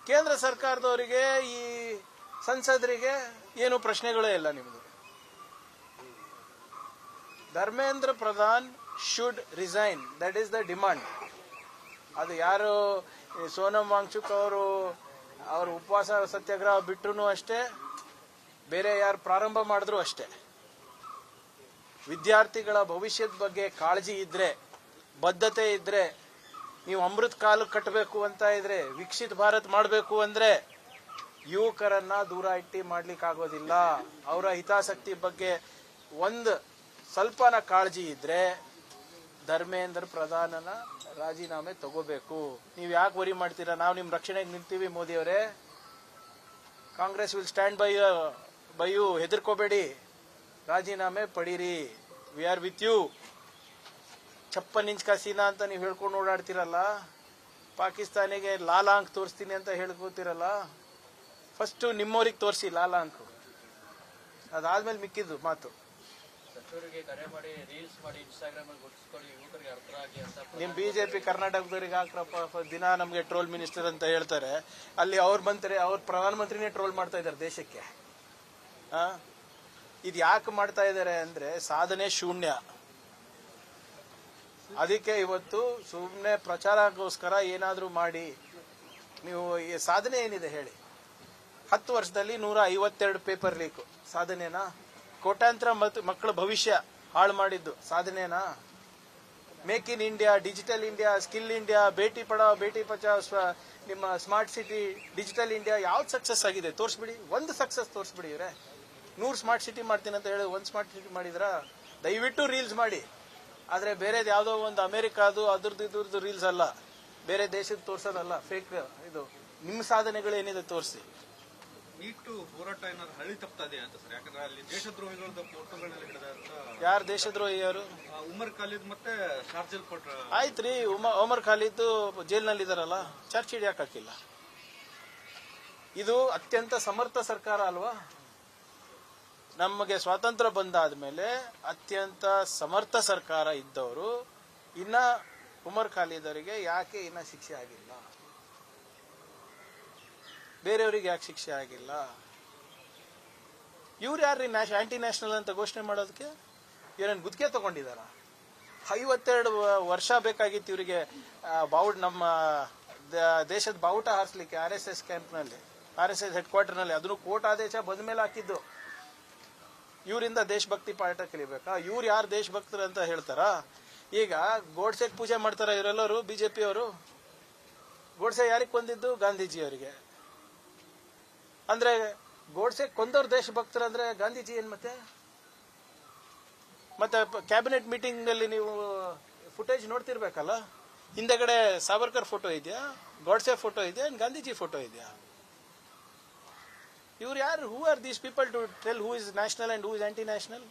ಕೇಂದ್ರ ಸರ್ಕಾರದವರಿಗೆ ಈ ಸಂಸದರಿಗೆ ಏನು ಪ್ರಶ್ನೆಗಳೇ ಇಲ್ಲ ನಿಮ್ಮದು. Dharmendra Pradhan should resign, that is the demand. ಅದು ಯಾರು ಸೋನಮ್ ವಾಂಗ್ಚುಕ್ ಅವರು ಉಪವಾಸ ಸತ್ಯಾಗ್ರಹ ಬಿಟ್ಟರು ಅಷ್ಟೇ, ಬೇರೆ ಯಾರು ಪ್ರಾರಂಭ ಮಾಡಿದ್ರು ಅಷ್ಟೇ. ವಿದ್ಯಾರ್ಥಿಗಳ ಭವಿಷ್ಯದ ಬಗ್ಗೆ ಕಾಳಜಿ ಇದ್ರೆ, ಬದ್ಧತೆ ಇದ್ರೆ, ನೀವು ಅಮೃತ್ ಕಾಲ ಕಟ್ಟಬೇಕು ಅಂತ ಇದ್ರೆ, ವಿಕಸಿತ ಭಾರತ್ ಮಾಡಬೇಕು ಅಂದ್ರೆ ಯುವಕರನ್ನ ದೂರ ಇಟ್ಟಿ ಮಾಡ್ಲಿಕ್ಕಾಗೋದಿಲ್ಲ. ಅವರ ಹಿತಾಸಕ್ತಿ ಬಗ್ಗೆ ಒಂದು ಸ್ವಲ್ಪನ ಕಾಳಜಿ ಇದ್ರೆ ಧರ್ಮೇಂದ್ರ ಪ್ರಧಾನನ ರಾಜೀನಾಮೆ ತಗೋಬೇಕು. ನೀವು ಯಾಕೆ ವರಿ ಮಾಡ್ತೀರಾ? ನಾವು ನಿಮ್ಮ ರಕ್ಷಣೆಗೆ ನಿಲ್ತೀವಿ ಮೋದಿ ಅವರೇ. Congress will stand by you. ಹೆದರ್ಕೋಬೇಡಿ, ರಾಜೀನಾಮೆ ಪಡೀರಿ. We are with you. 56 inch ಕಸೀನಾ ಅಂತ ನೀವು ಹೇಳ್ಕೊಂಡು ಓಡಾಡ್ತಿರಲ್ಲ, ಪಾಕಿಸ್ತಾನಿಗೆ ಲಾಲಾಂಕ್ ತೋರಿಸ್ತೀನಿ ಅಂತ ಹೇಳ್ಕೋತಿರಲ್ಲ. ಫಸ್ಟ್ ನಿಮ್ಮವ್ರಿಗೆ ತೋರಿಸಿ ಲಾಲಾಂಕ್, ಅದಾದ್ಮೇಲೆ ಮಿಕ್ಕಿದ್ದು ಮಾತು. ನಿಮ್ ಬಿಜೆಪಿ ಕರ್ನಾಟಕದವ್ರಿಗೆ ಹಾಕ್ರಪ್ಪ, ದಿನ ನಮ್ಗೆ ಟ್ರೋಲ್ ಮಿನಿಸ್ಟರ್ ಅಂತ ಹೇಳ್ತಾರೆ. ಅಲ್ಲಿ ಅವ್ರು ಬಂತಾರೆ, ಅವ್ರ ಪ್ರಧಾನಮಂತ್ರಿನೇ ಟ್ರೋಲ್ ಮಾಡ್ತಾ ಇದ್ದಾರೆ ದೇಶಕ್ಕೆ. ಇದು ಯಾಕೆ ಮಾಡ್ತಾ ಇದ್ದಾರೆ ಅಂದ್ರೆ ಸಾಧನೆ ಶೂನ್ಯ. ಅದಕ್ಕೆ ಇವತ್ತು ಸುಮ್ಮನೆ ಪ್ರಚಾರಕ್ಕೋಸ್ಕರ ಏನಾದ್ರೂ ಮಾಡಿ, ನೀವು ಈ ಸಾಧನೆ ಏನಿದೆ ಹೇಳಿ? 10 ವರ್ಷದಲ್ಲಿ 152 ಪೇಪರ್ ಲೀಕ್ ಸಾಧನೆನಾ? ಕೋಟ್ಯಾಂತರ ಮಕ್ಕಳ ಭವಿಷ್ಯ ಹಾಳು ಮಾಡಿದ್ದು ಸಾಧನೆನಾ? Make in India, digital India, skill India, Beti Padhao Beti Bachao, ನಿಮ್ಮ ಸ್ಮಾರ್ಟ್ ಸಿಟಿ, ಡಿಜಿಟಲ್ ಇಂಡಿಯಾ ಯಾವ್ದು ಸಕ್ಸಸ್ ಆಗಿದೆ ತೋರಿಸ್ಬಿಡಿ. ಒಂದು ಸಕ್ಸಸ್ ತೋರಿಸ್ಬಿಡಿ ಇವ್ರೆ. 100 ಸ್ಮಾರ್ಟ್ ಸಿಟಿ ಮಾಡ್ತೀನಿ ಅಂತ ಹೇಳಿ 1 ಸ್ಮಾರ್ಟ್ ಸಿಟಿ ಮಾಡಿದ್ರ? ದಯವಿಟ್ಟು ರೀಲ್ಸ್ ಮಾಡಿ. ಆದ್ರೆ ಬೇರೆದು ಯಾವುದೋ ಒಂದು ಅಮೆರಿಕಾದು ಅದ್ರದ್ದು ರೀಲ್ಸ್ ಅಲ್ಲ, ಬೇರೆ ದೇಶದ ತೋರ್ಸೋದಲ್ಲ, ಫೇಕ್. ಇದು ನಿಮ್ಮ ಸಾಧನೆಗಳೇನಿದೆ ತೋರಿಸಿ. ನೀಟು ಹೋರಾಟ ಏನಾದ್ರು ಹಳಿ ತಪ್ತದೆ ಅಂತ ಸರ್? ಯಾಕಂದ್ರೆ ಅಲ್ಲಿ ದೇಶದ್ರೋಹಿಗಳದ್ದು ಫೋಟೋಗಳನ್ನೆಲ್ಲ ಹಿಡಿದ. ಯಾರು ದೇಶದ್ರೋಹಿ? ಯಾರು? ಉಮರ್ ಖಾಲಿದ್ ಮತ್ತೆ ಶಾರ್ಜಲ್ ಕೊಟ್ರ. ಆಯ್ತ್ರಿ, ಉಮರ್ ಖಾಲಿದ್ ಜೈಲ್ನಲ್ಲಿ ಇದಾರಲ್ಲ, ಚರ್ಚ್ ಹಿಡಿಯಕ್ ಹಾಕಿಲ್ಲ. ಇದು ಅತ್ಯಂತ ಸಮರ್ಥ ಸರ್ಕಾರ ಅಲ್ವಾ? ನಮಗೆ ಸ್ವಾತಂತ್ರ್ಯ ಬಂದಾದ್ಮೇಲೆ ಅತ್ಯಂತ ಸಮರ್ಥ ಸರ್ಕಾರ ಇದ್ದವರು ಇನ್ನ ಉಮರ್ ಖಾಲಿದ್ ಅವರಿಗೆ ಯಾಕೆ ಇನ್ನ ಶಿಕ್ಷೆ ಆಗಿಲ್ಲ? ಬೇರೆಯವರಿಗೆ ಯಾಕೆ ಶಿಕ್ಷೆ ಆಗಿಲ್ಲ? ಇವ್ರು ಯಾರ್ರಿ ಆಂಟಿ ನ್ಯಾಷನಲ್ ಅಂತ ಘೋಷಣೆ ಮಾಡೋದಕ್ಕೆ? ಇವರೇನು ಗುತ್ತಿಗೆ ತಗೊಂಡಿದಾರ? 52 ವರ್ಷ ಬೇಕಾಗಿತ್ತು ಇವರಿಗೆ ನಮ್ಮ ದೇಶದ ಬಾವುಟ ಹಾರಿಸ್ಲಿಕ್ಕೆ RSS ಕ್ಯಾಂಪ್ನಲ್ಲಿ, RSS ಹೆಡ್ ಕ್ವಾರ್ಟರ್ನಲ್ಲಿ. ಅದನ್ನು ಕೋರ್ಟ್ ಆದೇಶ ಬಂದ ಮೇಲೆ ಹಾಕಿದ್ದು. ಇವರಿಂದ ದೇಶಭಕ್ತಿ ಪಾಠ ಕಲಿಬೇಕಾ? ಇವ್ರು ಯಾರು ದೇಶಭಕ್ತರು ಅಂತ ಹೇಳ್ತಾರ? ಈಗ ಗೋಡ್ಸೆಗೆ ಪೂಜೆ ಮಾಡ್ತಾರ ಇವರೆಲ್ಲರೂ ಬಿಜೆಪಿ ಅವರು. ಗೋಡ್ಸೆ ಯಾರಿಗೆ ಕೊಂದಿದ್ದು? ಗಾಂಧೀಜಿ ಅವರಿಗೆ. ಅಂದ್ರೆ ಗೋಡ್ಸೆ ಕೊಂದವ್ರು ದೇಶಭಕ್ತರು ಅಂದ್ರೆ ಗಾಂಧೀಜಿ ಏನ್? ಮತ್ತೆ ಕ್ಯಾಬಿನೆಟ್ ಮೀಟಿಂಗ್ ನಲ್ಲಿ ನೀವು ಫುಟೇಜ್ ನೋಡ್ತಿರ್ಬೇಕಲ್ಲ, ಹಿಂದೆಗಡೆ ಸಾವರ್ಕರ್ ಫೋಟೋ ಇದೆಯಾ, ಗೋಡ್ಸೆ ಫೋಟೋ ಇದೆಯಾ, ಗಾಂಧೀಜಿ ಫೋಟೋ ಇದೆಯಾ? ಇವ್ರು ಯಾರು? Who are these people to tell who is national and who is anti national?